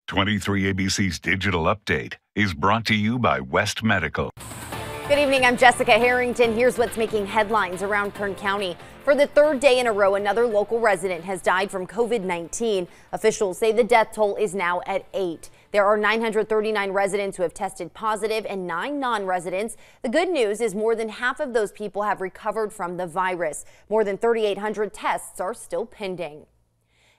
23 ABC's Digital Update is brought to you by West Medical. Good evening, I'm Jessica Harrington. Here's what's making headlines around Kern County. For the third day in a row, another local resident has died from COVID-19. Officials say the death toll is now at 8. There are 939 residents who have tested positive and 9 non-residents. The good news is more than half of those people have recovered from the virus. More than 3,800 tests are still pending.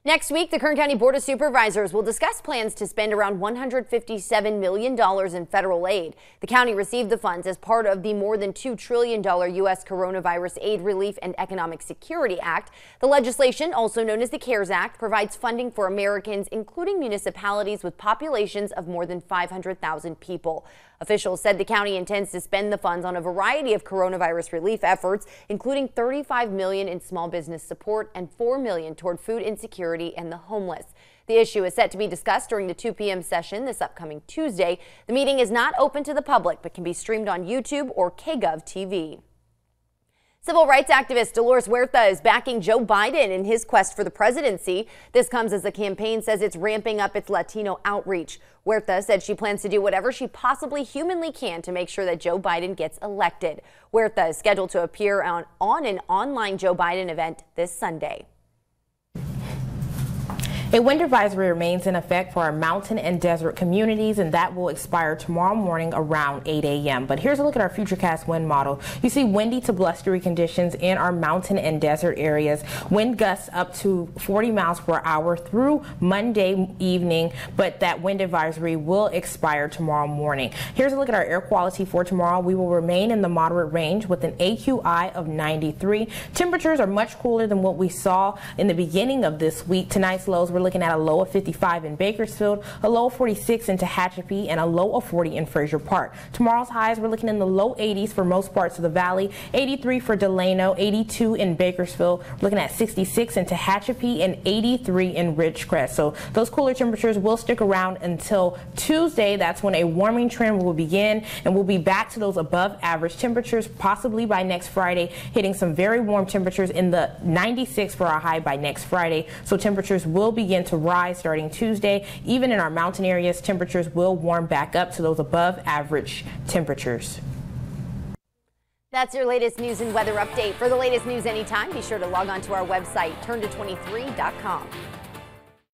Next week, the Kern County Board of Supervisors will discuss plans to spend around $157 million in federal aid. The county received the funds as part of the more than $2 trillion U.S. Coronavirus Aid, Relief, and Economic Security Act. The legislation, also known as the CARES Act, provides funding for Americans, including municipalities with populations of more than 500,000 people. Officials said the county intends to spend the funds on a variety of coronavirus relief efforts, including $35 million in small business support and $4 million toward food insecurity and the homeless. The issue is set to be discussed during the 2 p.m. session this upcoming Tuesday. The meeting is not open to the public, but can be streamed on YouTube or KGov TV. Civil rights activist Dolores Huerta is backing Joe Biden in his quest for the presidency. This comes as the campaign says it's ramping up its Latino outreach. Huerta said she plans to do whatever she possibly humanly can to make sure that Joe Biden gets elected. Huerta is scheduled to appear on an online Joe Biden event this Sunday. A wind advisory remains in effect for our mountain and desert communities, and that will expire tomorrow morning around 8 a.m. But here's a look at our futurecast wind model. You see windy to blustery conditions in our mountain and desert areas. Wind gusts up to 40 miles per hour through Monday evening, but that wind advisory will expire tomorrow morning. Here's a look at our air quality for tomorrow. We will remain in the moderate range with an AQI of 93. Temperatures are much cooler than what we saw in the beginning of this week. Tonight's lows, we're looking at a low of 55 in Bakersfield, a low of 46 in Tehachapi, and a low of 40 in Fraser Park. Tomorrow's highs, we're looking in the low 80s for most parts of the valley, 83 for Delano, 82 in Bakersfield, looking at 66 in Tehachapi, and 83 in Ridgecrest. So those cooler temperatures will stick around until Tuesday. That's when a warming trend will begin, and we'll be back to those above average temperatures possibly by next Friday, hitting some very warm temperatures in the 96 for our high by next Friday. So temperatures will begin to rise starting Tuesday. Even in our mountain areas, temperatures will warm back up to those above average temperatures. That's your latest news and weather update. For the latest news anytime, be sure to log on to our website, turn to23.com.